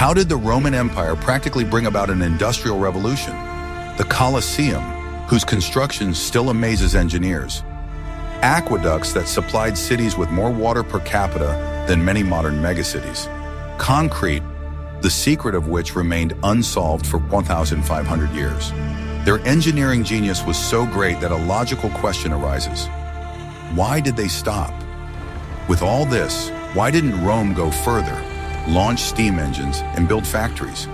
How did the Roman Empire practically bring about an industrial revolution? The Colosseum, whose construction still amazes engineers. Aqueducts that supplied cities with more water per capita than many modern megacities. Concrete, the secret of which remained unsolved for 1,500 years. Their engineering genius was so great that a logical question arises. Why did they stop? With all this, why didn't Rome go further, launch steam engines, and build factories?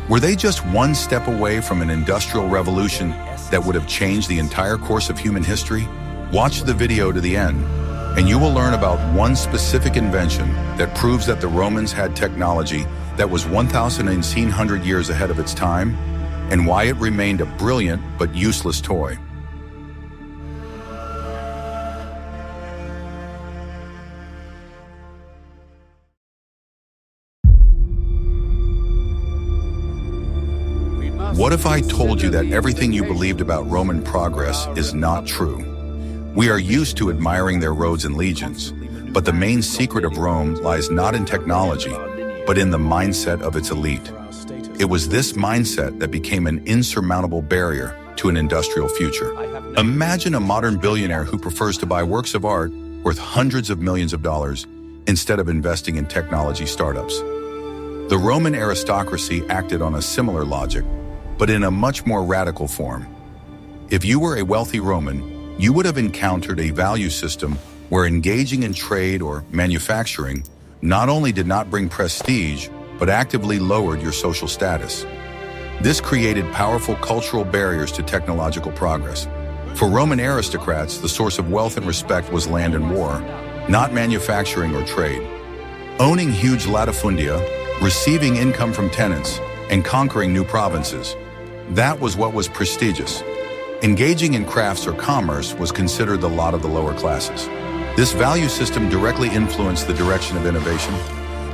Were they just one step away from an industrial revolution that would have changed the entire course of human history? Watch the video to the end, and you will learn about one specific invention that proves that the Romans had technology that was 1,800 years ahead of its time, and why it remained a brilliant but useless toy. What if I told you that everything you believed about Roman progress is not true? We are used to admiring their roads and legions, but the main secret of Rome lies not in technology, but in the mindset of its elite. It was this mindset that became an insurmountable barrier to an industrial future. Imagine a modern billionaire who prefers to buy works of art worth hundreds of millions of dollars instead of investing in technology startups. The Roman aristocracy acted on a similar logic, but in a much more radical form. If you were a wealthy Roman, you would have encountered a value system where engaging in trade or manufacturing not only did not bring prestige, but actively lowered your social status. This created powerful cultural barriers to technological progress. For Roman aristocrats, the source of wealth and respect was land and war, not manufacturing or trade. Owning huge latifundia, receiving income from tenants, and conquering new provinces, that was what was prestigious. Engaging in crafts or commerce was considered the lot of the lower classes. This value system directly influenced the direction of innovation.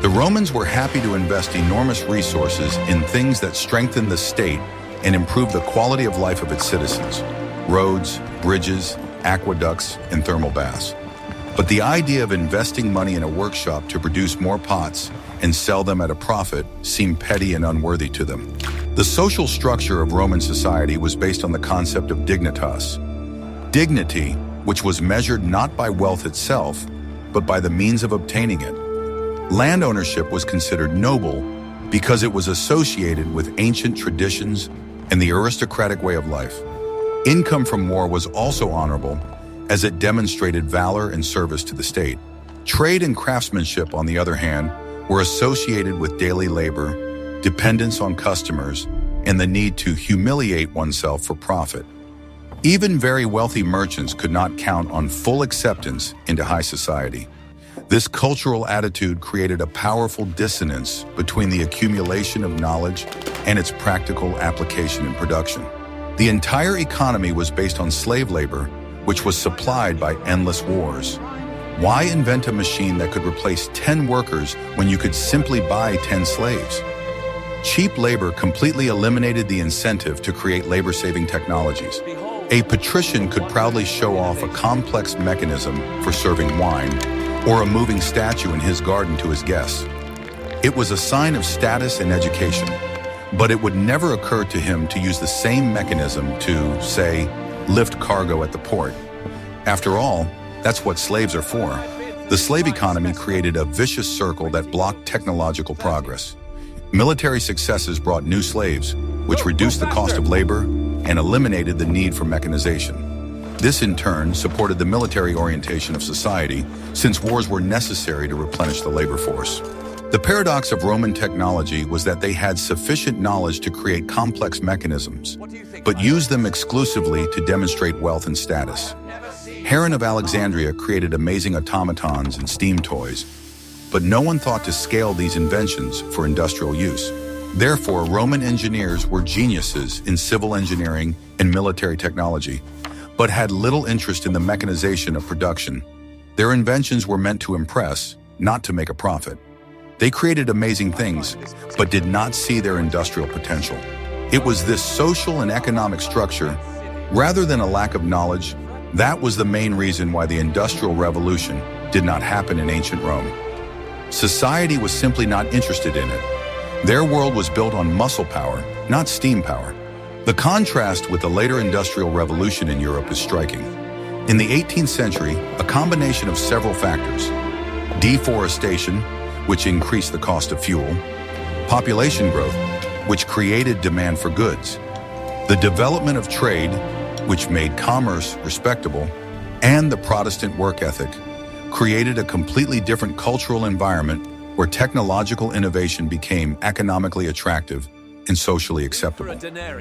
The Romans were happy to invest enormous resources in things that strengthened the state and improved the quality of life of its citizens: roads, bridges, aqueducts, and thermal baths. But the idea of investing money in a workshop to produce more pots and sell them at a profit seemed petty and unworthy to them. The social structure of Roman society was based on the concept of dignitas. Dignity, which was measured not by wealth itself, but by the means of obtaining it. Land ownership was considered noble because it was associated with ancient traditions and the aristocratic way of life. Income from war was also honorable, as it demonstrated valor and service to the state. Trade and craftsmanship, on the other hand, were associated with daily labor, dependence on customers, and the need to humiliate oneself for profit. Even very wealthy merchants could not count on full acceptance into high society. This cultural attitude created a powerful dissonance between the accumulation of knowledge and its practical application in production. The entire economy was based on slave labor, which was supplied by endless wars. Why invent a machine that could replace 10 workers when you could simply buy 10 slaves? Cheap labor completely eliminated the incentive to create labor-saving technologies. A patrician could proudly show off a complex mechanism for serving wine, or a moving statue in his garden to his guests. It was a sign of status and education, but it would never occur to him to use the same mechanism to, say, lift cargo at the port. After all, that's what slaves are for. The slave economy created a vicious circle that blocked technological progress. Military successes brought new slaves, which reduced the cost of labor and eliminated the need for mechanization. This, in turn, supported the military orientation of society, since wars were necessary to replenish the labor force. The paradox of Roman technology was that they had sufficient knowledge to create complex mechanisms, but used them exclusively to demonstrate wealth and status. Heron of Alexandria created amazing automatons and steam toys, but no one thought to scale these inventions for industrial use. Therefore, Roman engineers were geniuses in civil engineering and military technology, but had little interest in the mechanization of production. Their inventions were meant to impress, not to make a profit. They created amazing things, but did not see their industrial potential. It was this social and economic structure, rather than a lack of knowledge, that was the main reason why the Industrial Revolution did not happen in ancient Rome. Society was simply not interested in it. Their world was built on muscle power, not steam power. The contrast with the later Industrial Revolution in Europe is striking. In the 18th century, a combination of several factors: deforestation, which increased the cost of fuel; population growth, which created demand for goods; the development of trade, which made commerce respectable; and the Protestant work ethic created a completely different cultural environment where technological innovation became economically attractive and socially acceptable.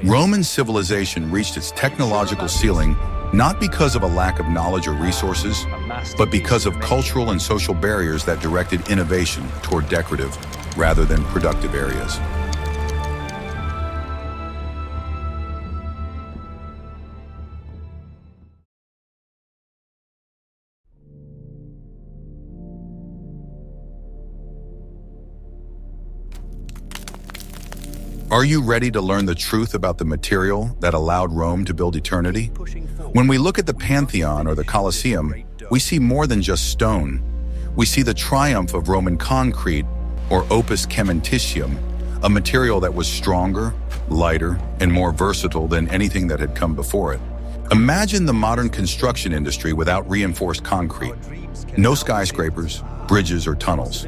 Roman civilization reached its technological ceiling not because of a lack of knowledge or resources, but because of cultural and social barriers that directed innovation toward decorative rather than productive areas. Are you ready to learn the truth about the material that allowed Rome to build eternity? When we look at the Pantheon or the Colosseum, we see more than just stone. We see the triumph of Roman concrete, or opus caementitium, a material that was stronger, lighter, and more versatile than anything that had come before it. Imagine the modern construction industry without reinforced concrete. No skyscrapers, bridges, or tunnels.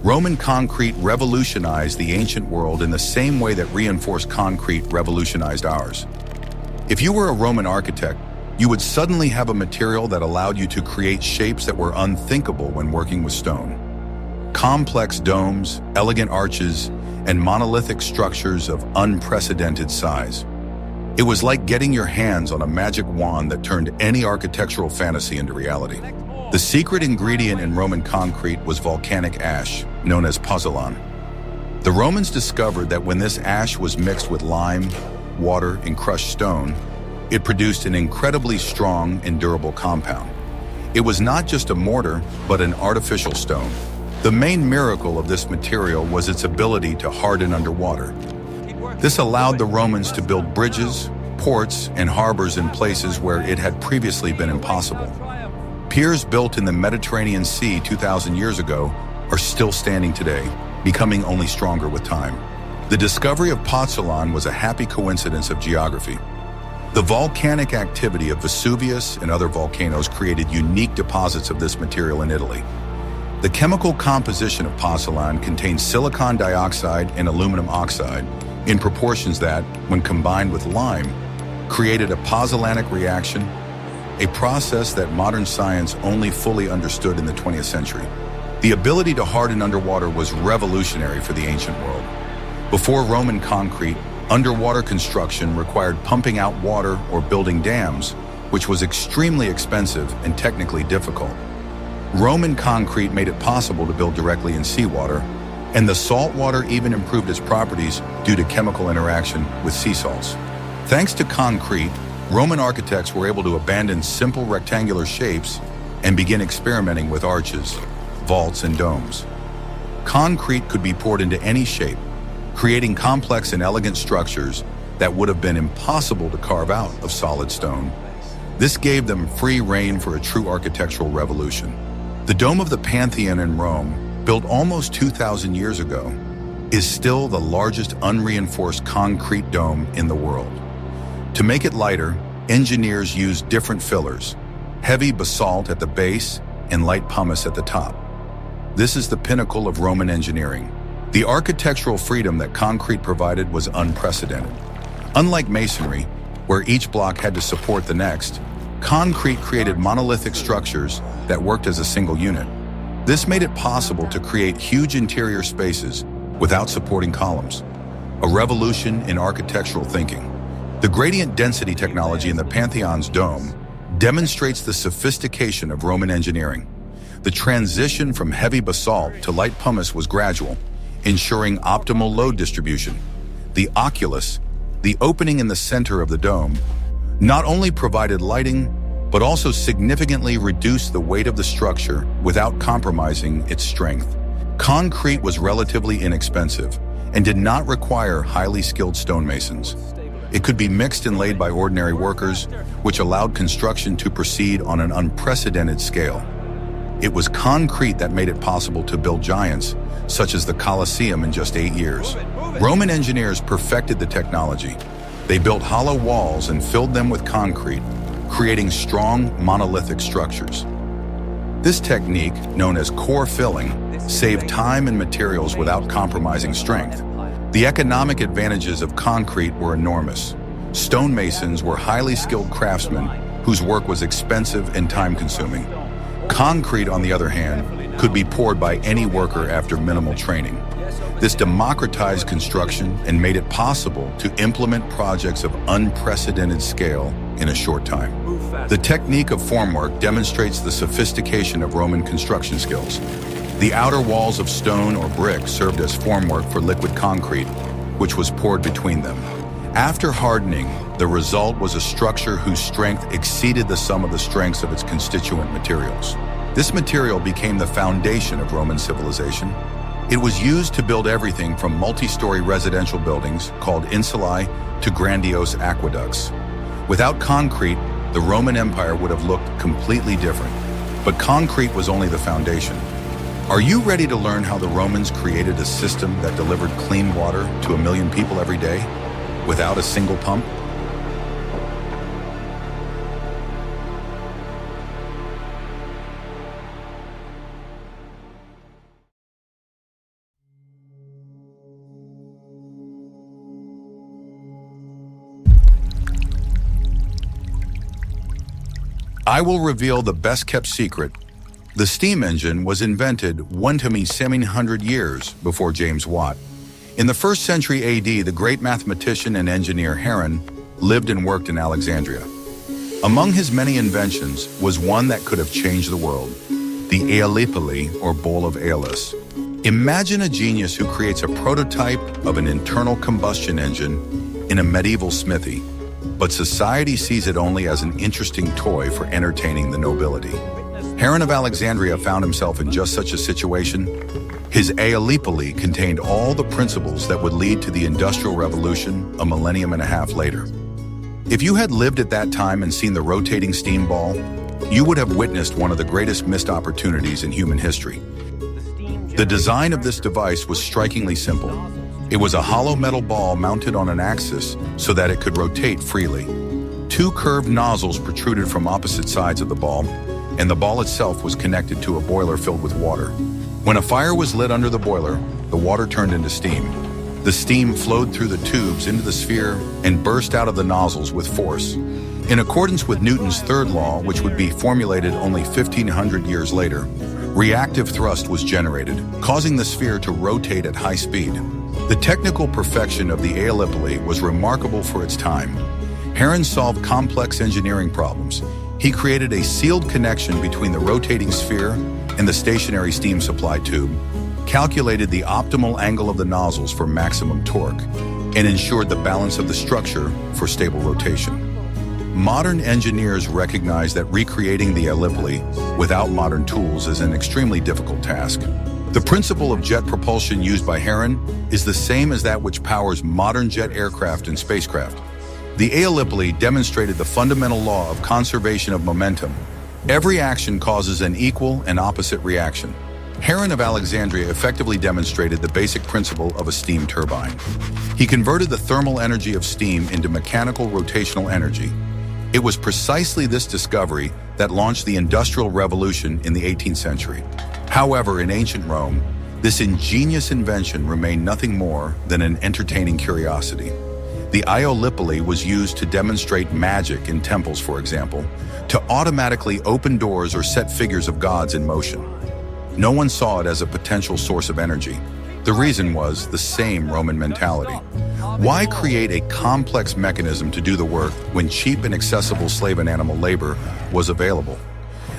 Roman concrete revolutionized the ancient world in the same way that reinforced concrete revolutionized ours. If you were a Roman architect, you would suddenly have a material that allowed you to create shapes that were unthinkable when working with stone. Complex domes, elegant arches, and monolithic structures of unprecedented size. It was like getting your hands on a magic wand that turned any architectural fantasy into reality. The secret ingredient in Roman concrete was volcanic ash, known as pozzolan. The Romans discovered that when this ash was mixed with lime, water, and crushed stone, it produced an incredibly strong and durable compound. It was not just a mortar, but an artificial stone. The main miracle of this material was its ability to harden underwater. This allowed the Romans to build bridges, ports, and harbors in places where it had previously been impossible. Piers built in the Mediterranean Sea 2,000 years ago are still standing today, becoming only stronger with time. The discovery of pozzolan was a happy coincidence of geography. The volcanic activity of Vesuvius and other volcanoes created unique deposits of this material in Italy. The chemical composition of pozzolan contains silicon dioxide and aluminum oxide in proportions that, when combined with lime, created a pozzolanic reaction, a process that modern science only fully understood in the 20th century. The ability to harden underwater was revolutionary for the ancient world. Before Roman concrete, underwater construction required pumping out water or building dams, which was extremely expensive and technically difficult. Roman concrete made it possible to build directly in seawater, and the salt water even improved its properties due to chemical interaction with sea salts. Thanks to concrete, Roman architects were able to abandon simple rectangular shapes and begin experimenting with arches, vaults, and domes. Concrete could be poured into any shape, creating complex and elegant structures that would have been impossible to carve out of solid stone. This gave them free rein for a true architectural revolution. The Dome of the Pantheon in Rome, built almost 2,000 years ago, is still the largest unreinforced concrete dome in the world. To make it lighter, engineers used different fillers, heavy basalt at the base and light pumice at the top. This is the pinnacle of Roman engineering. The architectural freedom that concrete provided was unprecedented. Unlike masonry, where each block had to support the next, concrete created monolithic structures that worked as a single unit. This made it possible to create huge interior spaces without supporting columns, a revolution in architectural thinking. The gradient density technology in the Pantheon's dome demonstrates the sophistication of Roman engineering. The transition from heavy basalt to light pumice was gradual, ensuring optimal load distribution. The oculus, the opening in the center of the dome, not only provided lighting, but also significantly reduced the weight of the structure without compromising its strength. Concrete was relatively inexpensive and did not require highly skilled stonemasons. It could be mixed and laid by ordinary workers, which allowed construction to proceed on an unprecedented scale. It was concrete that made it possible to build giants, such as the Colosseum, in just 8 years. Roman engineers perfected the technology. They built hollow walls and filled them with concrete, creating strong, monolithic structures. This technique, known as core filling, saved time and materials without compromising strength. The economic advantages of concrete were enormous. Stonemasons were highly skilled craftsmen whose work was expensive and time-consuming. Concrete, on the other hand, could be poured by any worker after minimal training. This democratized construction and made it possible to implement projects of unprecedented scale in a short time. The technique of formwork demonstrates the sophistication of Roman construction skills. The outer walls of stone or brick served as formwork for liquid concrete, which was poured between them. After hardening, the result was a structure whose strength exceeded the sum of the strengths of its constituent materials. This material became the foundation of Roman civilization. It was used to build everything from multi-story residential buildings, called insulae, to grandiose aqueducts. Without concrete, the Roman Empire would have looked completely different. But concrete was only the foundation. Are you ready to learn how the Romans created a system that delivered clean water to 1 million people every day, without a single pump? I will reveal the best-kept secret. The steam engine was invented 1700 years before James Watt. In the 1st century AD, the great mathematician and engineer Heron lived and worked in Alexandria. Among his many inventions was one that could have changed the world, the Aeolipile, or bowl of Aeolus. Imagine a genius who creates a prototype of an internal combustion engine in a medieval smithy. But society sees it only as an interesting toy for entertaining the nobility. Heron of Alexandria found himself in just such a situation. His Aeolipile contained all the principles that would lead to the Industrial Revolution a millennium and a half later. If you had lived at that time and seen the rotating steam ball, you would have witnessed one of the greatest missed opportunities in human history. The design of this device was strikingly simple. It was a hollow metal ball mounted on an axis so that it could rotate freely. 2 curved nozzles protruded from opposite sides of the ball, and the ball itself was connected to a boiler filled with water. When a fire was lit under the boiler, the water turned into steam. The steam flowed through the tubes into the sphere and burst out of the nozzles with force. In accordance with Newton's third law, which would be formulated only 1,500 years later, reactive thrust was generated, causing the sphere to rotate at high speed. The technical perfection of the Aeolipile was remarkable for its time. Heron solved complex engineering problems. He created a sealed connection between the rotating sphere and the stationary steam supply tube, calculated the optimal angle of the nozzles for maximum torque, and ensured the balance of the structure for stable rotation. Modern engineers recognize that recreating the Aeolipile without modern tools is an extremely difficult task. The principle of jet propulsion used by Heron is the same as that which powers modern jet aircraft and spacecraft. The Aeolipile demonstrated the fundamental law of conservation of momentum. Every action causes an equal and opposite reaction. Heron of Alexandria effectively demonstrated the basic principle of a steam turbine. He converted the thermal energy of steam into mechanical rotational energy. It was precisely this discovery that launched the Industrial Revolution in the 18th century. However, in ancient Rome, this ingenious invention remained nothing more than an entertaining curiosity. The Aeolipile was used to demonstrate magic in temples, for example, to automatically open doors or set figures of gods in motion. No one saw it as a potential source of energy. The reason was the same Roman mentality. Why create a complex mechanism to do the work when cheap and accessible slave and animal labor was available?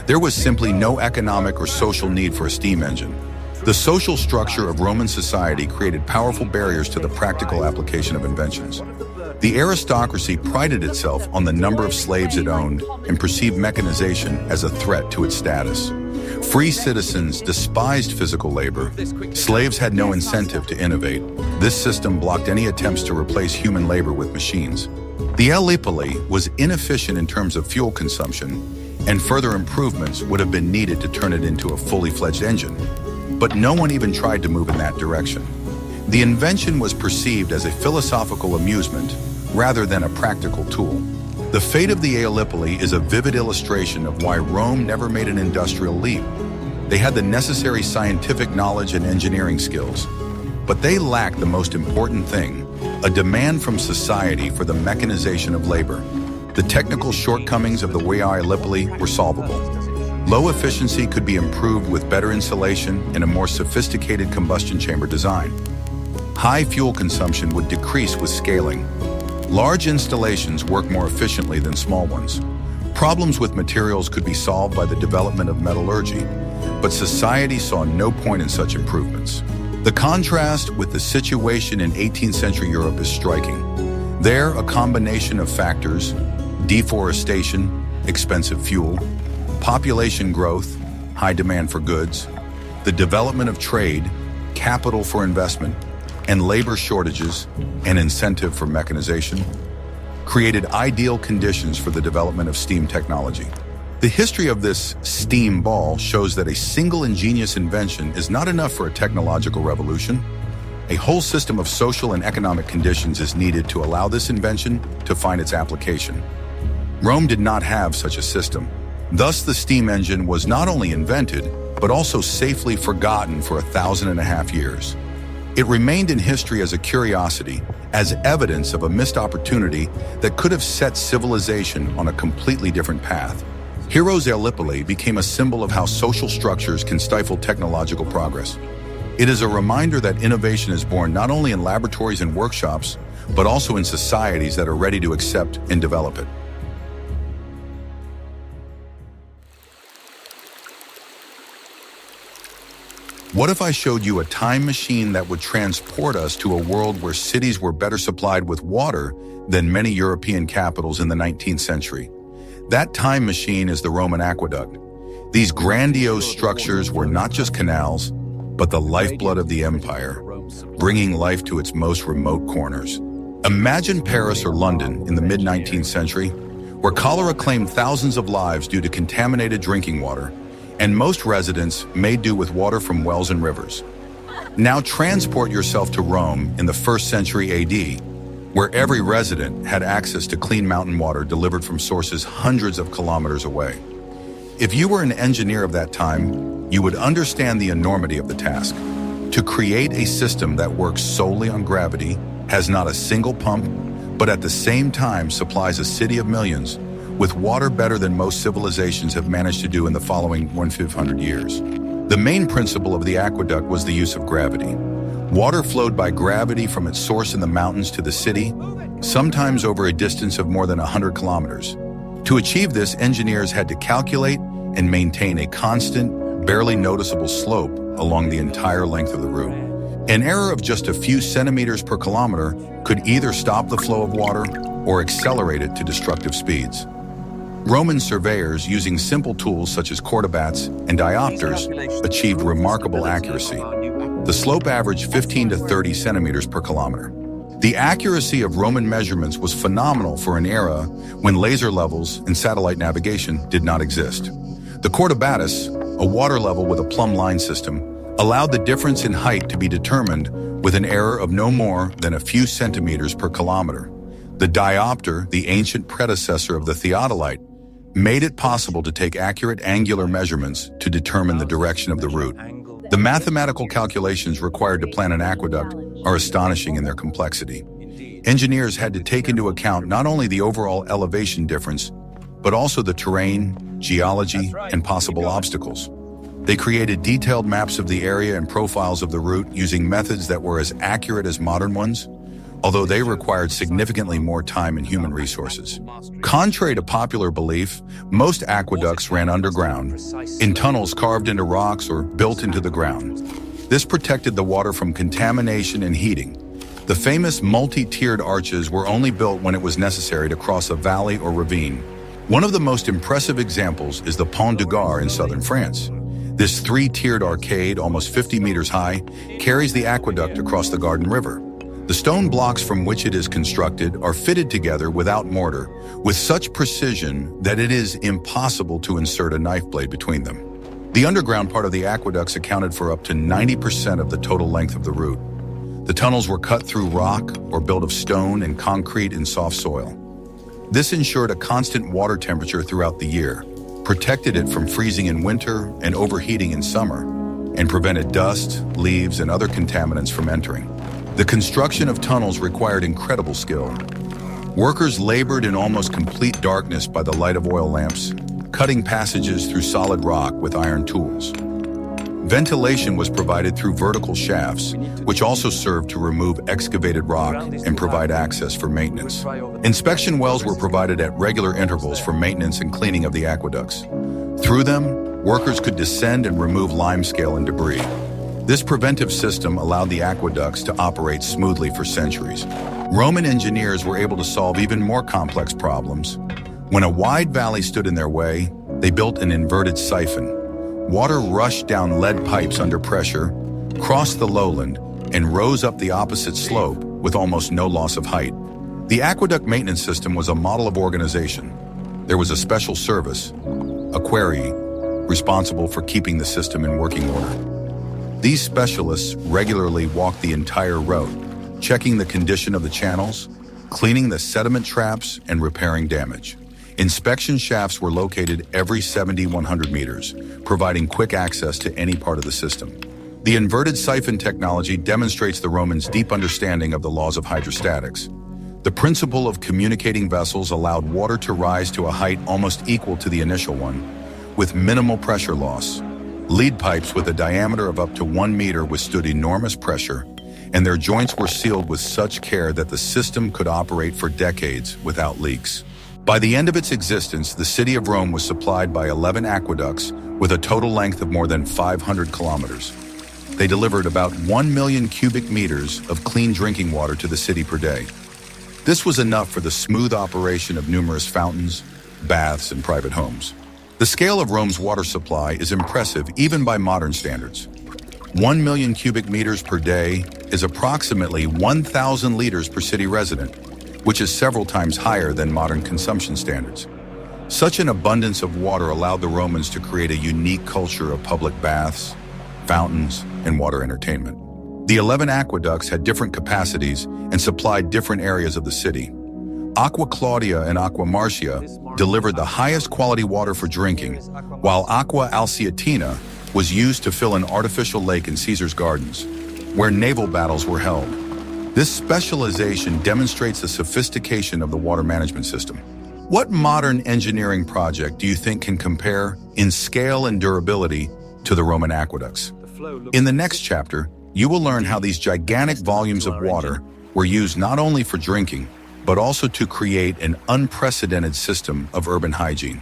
There was simply no economic or social need for a steam engine. The social structure of Roman society created powerful barriers to the practical application of inventions. The aristocracy prided itself on the number of slaves it owned and perceived mechanization as a threat to its status. Free citizens despised physical labor. Slaves had no incentive to innovate. This system blocked any attempts to replace human labor with machines. The Aeolipile was inefficient in terms of fuel consumption, and further improvements would have been needed to turn it into a fully fledged engine. But no one even tried to move in that direction. The invention was perceived as a philosophical amusement rather than a practical tool. The fate of the Aeolipoli is a vivid illustration of why Rome never made an industrial leap. They had the necessary scientific knowledge and engineering skills, but they lacked the most important thing, a demand from society for the mechanization of labor. The technical shortcomings of the Aeolipoli were solvable. Low efficiency could be improved with better insulation and a more sophisticated combustion chamber design. High fuel consumption would decrease with scaling. Large installations work more efficiently than small ones. Problems with materials could be solved by the development of metallurgy, but society saw no point in such improvements. The contrast with the situation in 18th century Europe is striking. There, a combination of factors, deforestation, expensive fuel, population growth, high demand for goods, the development of trade, capital for investment, and labor shortages and incentive for mechanization, created ideal conditions for the development of steam technology. The history of this steam ball shows that a single ingenious invention is not enough for a technological revolution. A whole system of social and economic conditions is needed to allow this invention to find its application. Rome did not have such a system. Thus, the steam engine was not only invented, but also safely forgotten for 1,500 years. It remained in history as a curiosity, as evidence of a missed opportunity that could have set civilization on a completely different path. Heroes Aeolipoli became a symbol of how social structures can stifle technological progress. It is a reminder that innovation is born not only in laboratories and workshops, but also in societies that are ready to accept and develop it. What if I showed you a time machine that would transport us to a world where cities were better supplied with water than many European capitals in the 19th century? That time machine is the Roman aqueduct. These grandiose structures were not just canals, but the lifeblood of the empire, bringing life to its most remote corners. Imagine Paris or London in the mid-19th century, where cholera claimed thousands of lives due to contaminated drinking water, and most residents made do with water from wells and rivers. Now transport yourself to Rome in the 1st century AD, where every resident had access to clean mountain water delivered from sources hundreds of kilometers away. If you were an engineer of that time, you would understand the enormity of the task. To create a system that works solely on gravity, has not a single pump, but at the same time supplies a city of millions with water better than most civilizations have managed to do in the following 1,500 years. The main principle of the aqueduct was the use of gravity. Water flowed by gravity from its source in the mountains to the city, sometimes over a distance of more than 100 kilometers. To achieve this, engineers had to calculate and maintain a constant, barely noticeable slope along the entire length of the route. An error of just a few centimeters per kilometer could either stop the flow of water or accelerate it to destructive speeds. Roman surveyors, using simple tools such as cordabats and diopters, achieved remarkable accuracy. The slope averaged 15 to 30 centimeters per kilometer. The accuracy of Roman measurements was phenomenal for an era when laser levels and satellite navigation did not exist. The cordabatus, a water level with a plumb line system, allowed the difference in height to be determined with an error of no more than a few centimeters per kilometer. The diopter, the ancient predecessor of the theodolite, made it possible to take accurate angular measurements to determine the direction of the route. The mathematical calculations required to plan an aqueduct are astonishing in their complexity. Engineers had to take into account not only the overall elevation difference, but also the terrain, geology, and possible obstacles. They created detailed maps of the area and profiles of the route using methods that were as accurate as modern ones, although they required significantly more time and human resources. Contrary to popular belief, most aqueducts ran underground, in tunnels carved into rocks or built into the ground. This protected the water from contamination and heating. The famous multi-tiered arches were only built when it was necessary to cross a valley or ravine. One of the most impressive examples is the Pont du Gard in southern France. This three-tiered arcade, almost 50 meters high, carries the aqueduct across the Garden River. The stone blocks from which it is constructed are fitted together without mortar, with such precision that it is impossible to insert a knife blade between them. The underground part of the aqueducts accounted for up to 90% of the total length of the route. The tunnels were cut through rock or built of stone and concrete in soft soil. This ensured a constant water temperature throughout the year, protected it from freezing in winter and overheating in summer, and prevented dust, leaves, and other contaminants from entering. The construction of tunnels required incredible skill. Workers labored in almost complete darkness by the light of oil lamps, cutting passages through solid rock with iron tools. Ventilation was provided through vertical shafts, which also served to remove excavated rock and provide access for maintenance. Inspection wells were provided at regular intervals for maintenance and cleaning of the aqueducts. Through them, workers could descend and remove limescale and debris. This preventive system allowed the aqueducts to operate smoothly for centuries. Roman engineers were able to solve even more complex problems. When a wide valley stood in their way, they built an inverted siphon. Water rushed down lead pipes under pressure, crossed the lowland, and rose up the opposite slope with almost no loss of height. The aqueduct maintenance system was a model of organization. There was a special service, a quarry, responsible for keeping the system in working order. These specialists regularly walked the entire road, checking the condition of the channels, cleaning the sediment traps, and repairing damage. Inspection shafts were located every 70-100 meters, providing quick access to any part of the system. The inverted siphon technology demonstrates the Romans' deep understanding of the laws of hydrostatics. The principle of communicating vessels allowed water to rise to a height almost equal to the initial one, with minimal pressure loss. Lead pipes with a diameter of up to 1 meter withstood enormous pressure, and their joints were sealed with such care that the system could operate for decades without leaks. By the end of its existence, the city of Rome was supplied by 11 aqueducts with a total length of more than 500 kilometers. They delivered about 1 million cubic meters of clean drinking water to the city per day. This was enough for the smooth operation of numerous fountains, baths, and private homes. The scale of Rome's water supply is impressive even by modern standards. 1 million cubic meters per day is approximately 1,000 liters per city resident, which is several times higher than modern consumption standards. Such an abundance of water allowed the Romans to create a unique culture of public baths, fountains, and water entertainment. The 11 aqueducts had different capacities and supplied different areas of the city. Aqua Claudia and Aqua Marcia delivered the highest quality water for drinking, while Aqua Alciatina was used to fill an artificial lake in Caesar's Gardens, where naval battles were held. This specialization demonstrates the sophistication of the water management system. What modern engineering project do you think can compare in scale and durability to the Roman aqueducts? In the next chapter, you will learn how these gigantic volumes of water were used not only for drinking, but also to create an unprecedented system of urban hygiene.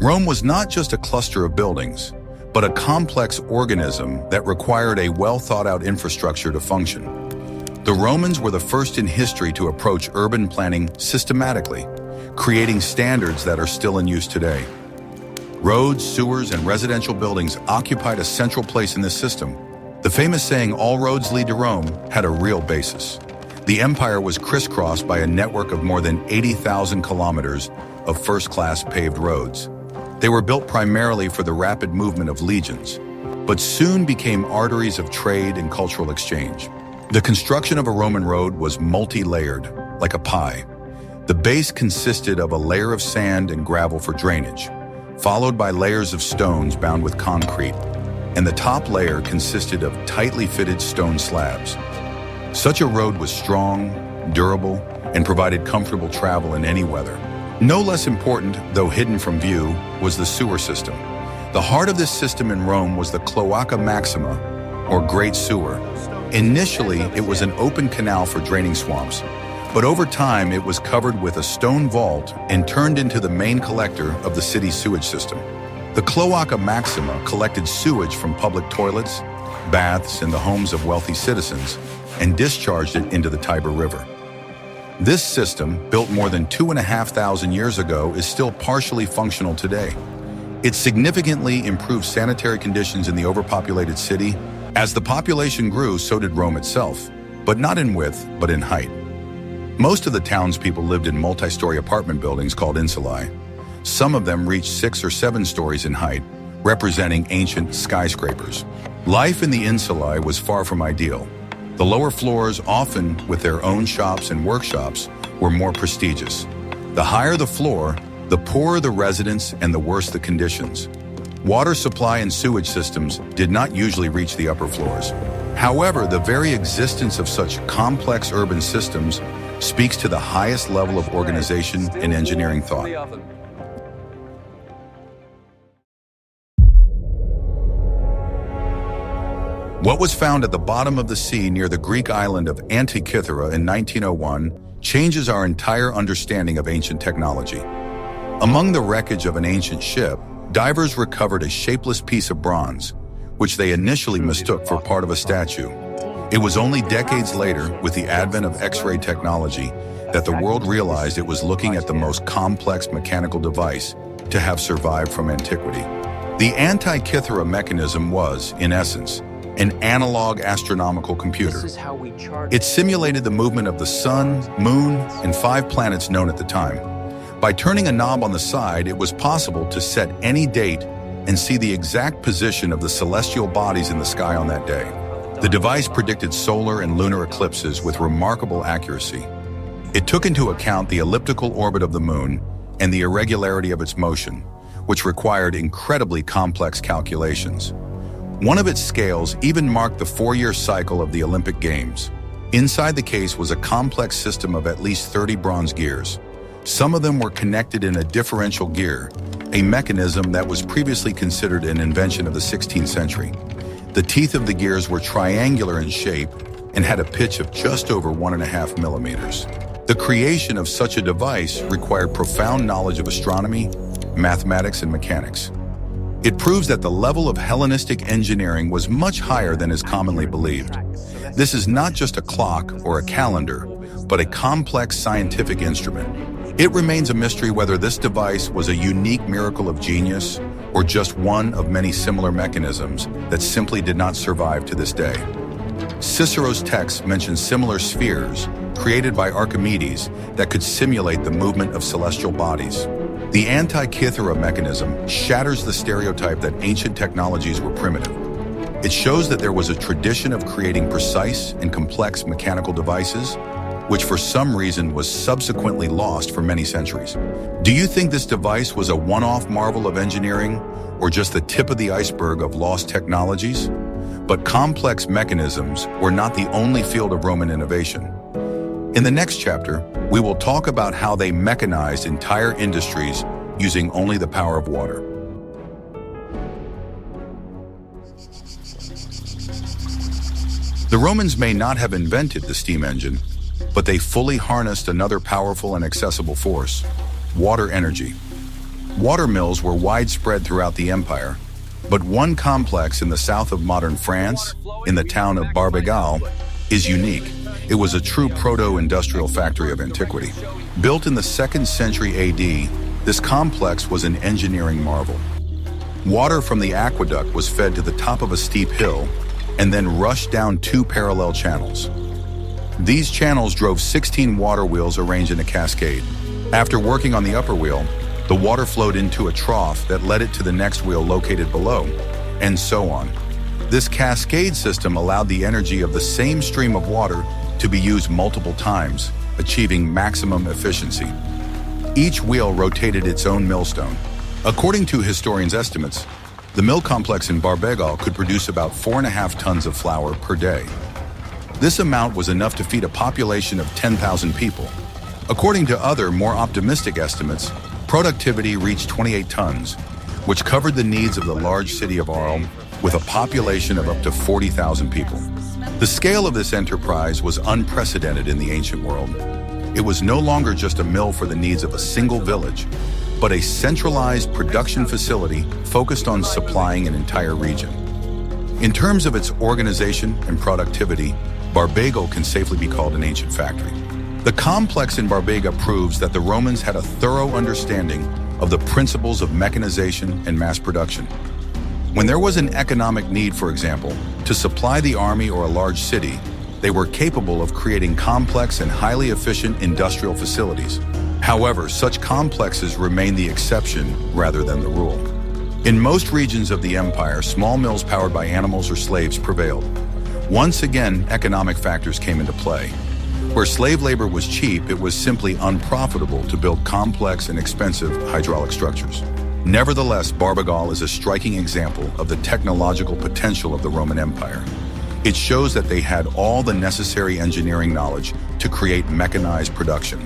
Rome was not just a cluster of buildings, but a complex organism that required a well-thought-out infrastructure to function. The Romans were the first in history to approach urban planning systematically, creating standards that are still in use today. Roads, sewers, and residential buildings occupied a central place in this system. The famous saying, "All roads lead to Rome," had a real basis. The empire was crisscrossed by a network of more than 80,000 kilometers of first-class paved roads. They were built primarily for the rapid movement of legions, but soon became arteries of trade and cultural exchange. The construction of a Roman road was multi-layered, like a pie. The base consisted of a layer of sand and gravel for drainage, followed by layers of stones bound with concrete, and the top layer consisted of tightly fitted stone slabs. Such a road was strong, durable, and provided comfortable travel in any weather. No less important, though hidden from view, was the sewer system. The heart of this system in Rome was the Cloaca Maxima, or Great Sewer. Initially, it was an open canal for draining swamps, but over time it was covered with a stone vault and turned into the main collector of the city's sewage system. The Cloaca Maxima collected sewage from public toilets, baths, and the homes of wealthy citizens, and discharged it into the Tiber River. This system, built more than 2,500 years ago, is still partially functional today. It significantly improved sanitary conditions in the overpopulated city. As the population grew, so did Rome itself, but not in width, but in height. Most of the townspeople lived in multi-story apartment buildings called insulae. Some of them reached 6 or 7 stories in height, representing ancient skyscrapers. Life in the insulae was far from ideal. The lower floors, often with their own shops and workshops, were more prestigious. The higher the floor, the poorer the residents and the worse the conditions. Water supply and sewage systems did not usually reach the upper floors. However, the very existence of such complex urban systems speaks to the highest level of organization and engineering thought. What was found at the bottom of the sea near the Greek island of Antikythera in 1901 changes our entire understanding of ancient technology. Among the wreckage of an ancient ship, divers recovered a shapeless piece of bronze, which they initially mistook for part of a statue. It was only decades later, with the advent of X-ray technology, that the world realized it was looking at the most complex mechanical device to have survived from antiquity. The Antikythera mechanism was, in essence, an analog astronomical computer. It simulated the movement of the sun, moon, and 5 planets known at the time. By turning a knob on the side, it was possible to set any date and see the exact position of the celestial bodies in the sky on that day. The device predicted solar and lunar eclipses with remarkable accuracy. It took into account the elliptical orbit of the moon and the irregularity of its motion, which required incredibly complex calculations. One of its scales even marked the 4-year cycle of the Olympic Games. Inside the case was a complex system of at least 30 bronze gears. Some of them were connected in a differential gear, a mechanism that was previously considered an invention of the 16th century. The teeth of the gears were triangular in shape and had a pitch of just over 1.5 millimeters. The creation of such a device required profound knowledge of astronomy, mathematics, and mechanics. It proves that the level of Hellenistic engineering was much higher than is commonly believed. This is not just a clock or a calendar, but a complex scientific instrument. It remains a mystery whether this device was a unique miracle of genius or just one of many similar mechanisms that simply did not survive to this day. Cicero's text mentions similar spheres created by Archimedes that could simulate the movement of celestial bodies. The Antikythera mechanism shatters the stereotype that ancient technologies were primitive. It shows that there was a tradition of creating precise and complex mechanical devices, which for some reason was subsequently lost for many centuries. Do you think this device was a one-off marvel of engineering, or just the tip of the iceberg of lost technologies? But complex mechanisms were not the only field of Roman innovation. In the next chapter, we will talk about how they mechanized entire industries using only the power of water. The Romans may not have invented the steam engine, but they fully harnessed another powerful and accessible force: water energy. Water mills were widespread throughout the empire, but one complex in the south of modern France, in the town of Barbegal, is unique. It was a true proto-industrial factory of antiquity. Built in the 2nd century AD, this complex was an engineering marvel. Water from the aqueduct was fed to the top of a steep hill and then rushed down 2 parallel channels. These channels drove 16 water wheels arranged in a cascade. After working on the upper wheel, the water flowed into a trough that led it to the next wheel located below, and so on. This cascade system allowed the energy of the same stream of water to be used multiple times, achieving maximum efficiency. Each wheel rotated its own millstone. According to historians' estimates, the mill complex in Barbegal could produce about 4.5 tons of flour per day. This amount was enough to feed a population of 10,000 people. According to other, more optimistic estimates, productivity reached 28 tons, which covered the needs of the large city of Arles, with a population of up to 40,000 people. The scale of this enterprise was unprecedented in the ancient world. It was no longer just a mill for the needs of a single village, but a centralized production facility focused on supplying an entire region. In terms of its organization and productivity, Barbegal can safely be called an ancient factory. The complex in Barbega proves that the Romans had a thorough understanding of the principles of mechanization and mass production. When there was an economic need, for example, to supply the army or a large city, they were capable of creating complex and highly efficient industrial facilities. However, such complexes remain the exception rather than the rule. In most regions of the empire, small mills powered by animals or slaves prevailed. Once again, economic factors came into play. Where slave labor was cheap, it was simply unprofitable to build complex and expensive hydraulic structures. Nevertheless, Barbagal is a striking example of the technological potential of the Roman Empire. It shows that they had all the necessary engineering knowledge to create mechanized production.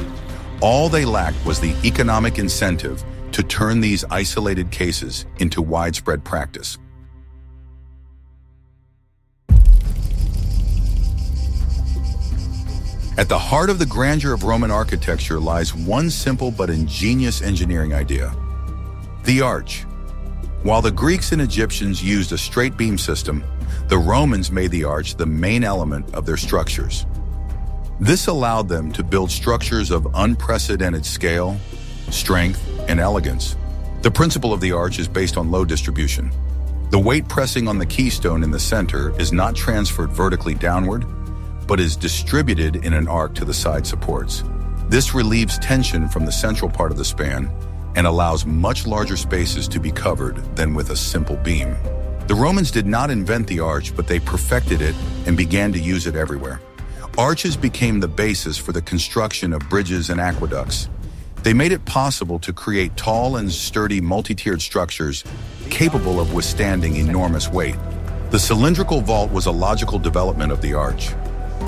All they lacked was the economic incentive to turn these isolated cases into widespread practice. At the heart of the grandeur of Roman architecture lies one simple but ingenious engineering idea: the arch. While the Greeks and Egyptians used a straight beam system, the Romans made the arch the main element of their structures. This allowed them to build structures of unprecedented scale, strength, and elegance. The principle of the arch is based on load distribution. The weight pressing on the keystone in the center is not transferred vertically downward, but is distributed in an arc to the side supports. This relieves tension from the central part of the span and allows much larger spaces to be covered than with a simple beam. The Romans did not invent the arch, but they perfected it and began to use it everywhere. Arches became the basis for the construction of bridges and aqueducts. They made it possible to create tall and sturdy multi-tiered structures capable of withstanding enormous weight. The cylindrical vault was a logical development of the arch.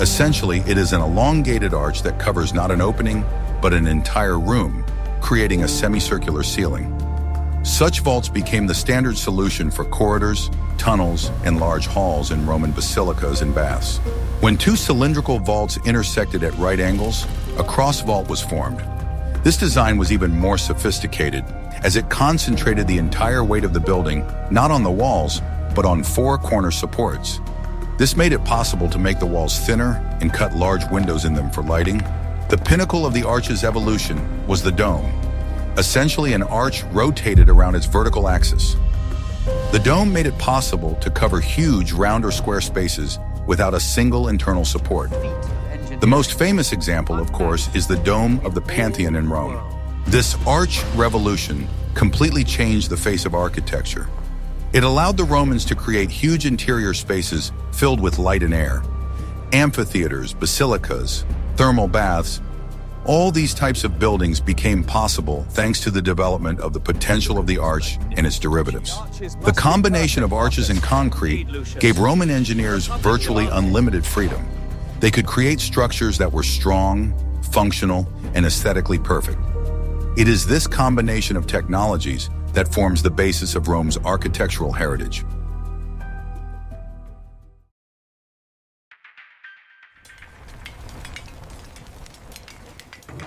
Essentially, it is an elongated arch that covers not an opening, but an entire room, creating a semicircular ceiling. Such vaults became the standard solution for corridors, tunnels, and large halls in Roman basilicas and baths. When two cylindrical vaults intersected at right angles, a cross vault was formed. This design was even more sophisticated, as it concentrated the entire weight of the building not on the walls, but on four corner supports. This made it possible to make the walls thinner and cut large windows in them for lighting. The pinnacle of the arch's evolution was the dome, essentially an arch rotated around its vertical axis. The dome made it possible to cover huge round or square spaces without a single internal support. The most famous example, of course, is the dome of the Pantheon in Rome. This arch revolution completely changed the face of architecture. It allowed the Romans to create huge interior spaces filled with light and air. Amphitheaters, basilicas, thermal baths, all these types of buildings became possible thanks to the development of the potential of the arch and its derivatives. The combination of arches and concrete gave Roman engineers virtually unlimited freedom. They could create structures that were strong, functional, and aesthetically perfect. It is this combination of technologies that forms the basis of Rome's architectural heritage.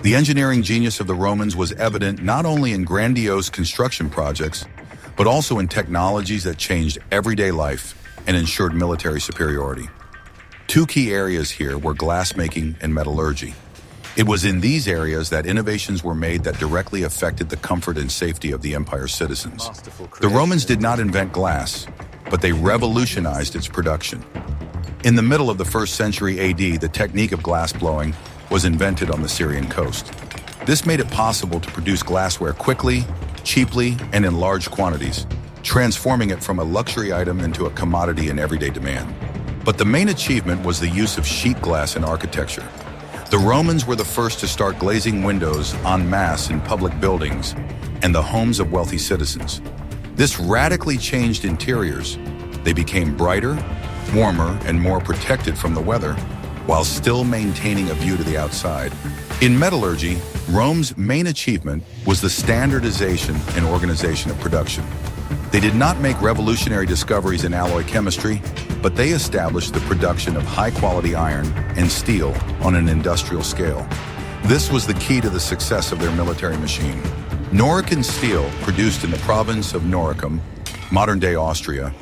The engineering genius of the Romans was evident not only in grandiose construction projects, but also in technologies that changed everyday life and ensured military superiority. Two key areas here were glassmaking and metallurgy. It was in these areas that innovations were made that directly affected the comfort and safety of the empire's citizens. The Romans did not invent glass, but they revolutionized its production. In the middle of the 1st century AD, the technique of glass blowing was invented on the Syrian coast. This made it possible to produce glassware quickly, cheaply, and in large quantities, transforming it from a luxury item into a commodity in everyday demand. But the main achievement was the use of sheet glass in architecture. The Romans were the first to start glazing windows en masse in public buildings and the homes of wealthy citizens. This radically changed interiors. They became brighter, warmer, and more protected from the weather, while still maintaining a view to the outside. In metallurgy, Rome's main achievement was the standardization and organization of production. They did not make revolutionary discoveries in alloy chemistry, but they established the production of high-quality iron and steel on an industrial scale. This was the key to the success of their military machine. Norican steel, produced in the province of Noricum, modern-day Austria,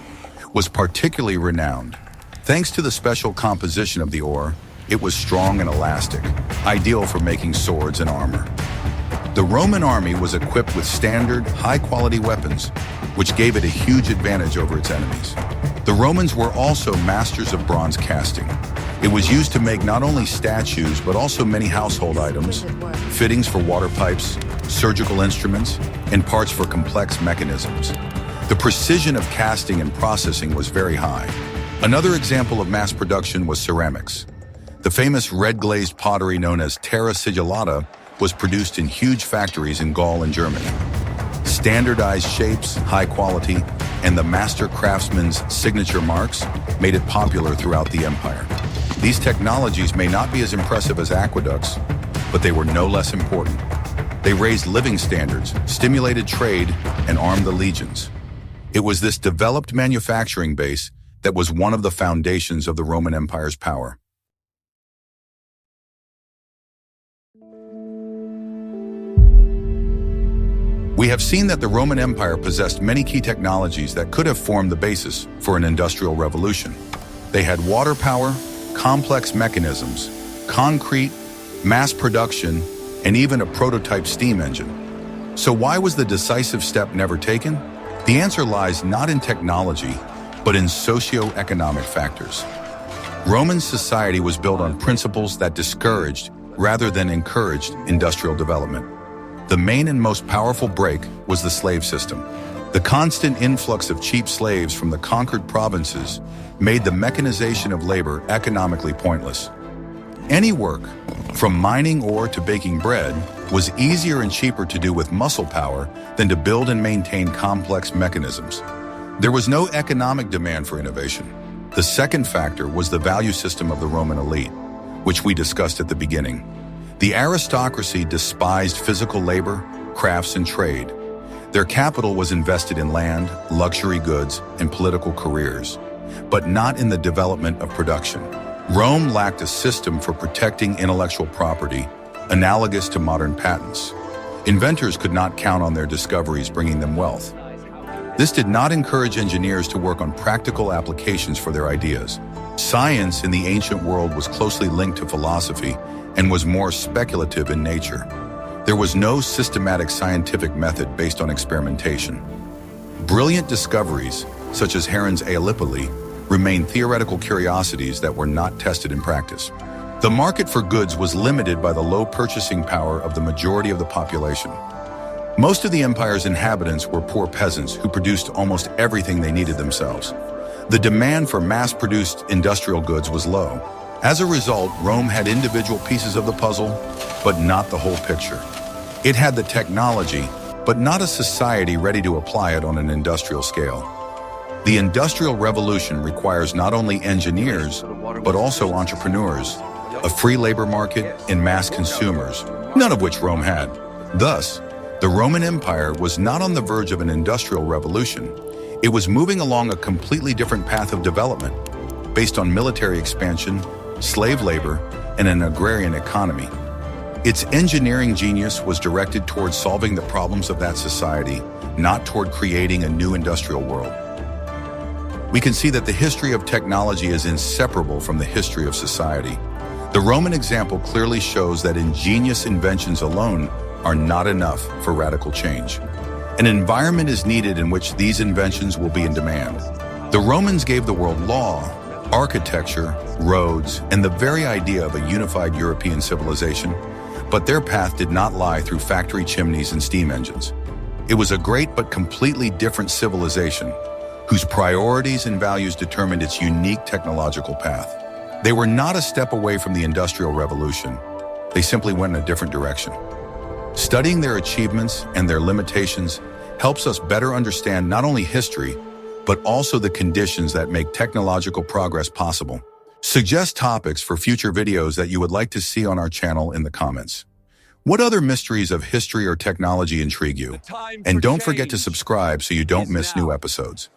was particularly renowned. Thanks to the special composition of the ore, It was strong and elastic, ideal for making swords and armor. The Roman army was equipped with standard, high-quality weapons, which gave it a huge advantage over its enemies. The Romans were also masters of bronze casting. It was used to make not only statues, but also many household items, fittings for water pipes, surgical instruments, and parts for complex mechanisms. The precision of casting and processing was very high. Another example of mass production was ceramics. The famous red-glazed pottery known as terra sigillata was produced in huge factories in Gaul and Germany. Standardized shapes, high quality, and the master craftsman's signature marks made it popular throughout the empire. These technologies may not be as impressive as aqueducts, but they were no less important. They raised living standards, stimulated trade, and armed the legions. It was this developed manufacturing base that was one of the foundations of the Roman Empire's power. We have seen that the Roman Empire possessed many key technologies that could have formed the basis for an industrial revolution. They had water power, complex mechanisms, concrete, mass production, and even a prototype steam engine. So why was the decisive step never taken? The answer lies not in technology, but in socio-economic factors. Roman society was built on principles that discouraged rather than encouraged industrial development. The main and most powerful break was the slave system. The constant influx of cheap slaves from the conquered provinces made the mechanization of labor economically pointless. Any work, from mining ore to baking bread, was easier and cheaper to do with muscle power than to build and maintain complex mechanisms. There was no economic demand for innovation. The second factor was the value system of the Roman elite, which we discussed at the beginning. The aristocracy despised physical labor, crafts, and trade. Their capital was invested in land, luxury goods, and political careers, but not in the development of production. Rome lacked a system for protecting intellectual property, analogous to modern patents. Inventors could not count on their discoveries bringing them wealth. This did not encourage engineers to work on practical applications for their ideas. Science in the ancient world was closely linked to philosophy and was more speculative in nature. There was no systematic scientific method based on experimentation. Brilliant discoveries, such as Heron's Aeolipile, remained theoretical curiosities that were not tested in practice. The market for goods was limited by the low purchasing power of the majority of the population. Most of the empire's inhabitants were poor peasants who produced almost everything they needed themselves. The demand for mass-produced industrial goods was low. As a result, Rome had individual pieces of the puzzle, but not the whole picture. It had the technology, but not a society ready to apply it on an industrial scale. The Industrial Revolution requires not only engineers, but also entrepreneurs, a free labor market, and mass consumers, none of which Rome had. Thus, the Roman Empire was not on the verge of an industrial revolution. It was moving along a completely different path of development, based on military expansion, slave labor, and an agrarian economy. Its engineering genius was directed towards solving the problems of that society, not toward creating a new industrial world. We can see that the history of technology is inseparable from the history of society. The Roman example clearly shows that ingenious inventions alone are not enough for radical change. An environment is needed in which these inventions will be in demand. The Romans gave the world law, architecture, roads, and the very idea of a unified European civilization, but their path did not lie through factory chimneys and steam engines. It was a great but completely different civilization, whose priorities and values determined its unique technological path. They were not a step away from the Industrial Revolution. They simply went in a different direction. Studying their achievements and their limitations helps us better understand not only history, but also the conditions that make technological progress possible. Suggest topics for future videos that you would like to see on our channel in the comments. What other mysteries of history or technology intrigue you? And don't forget to subscribe so you don't miss new episodes.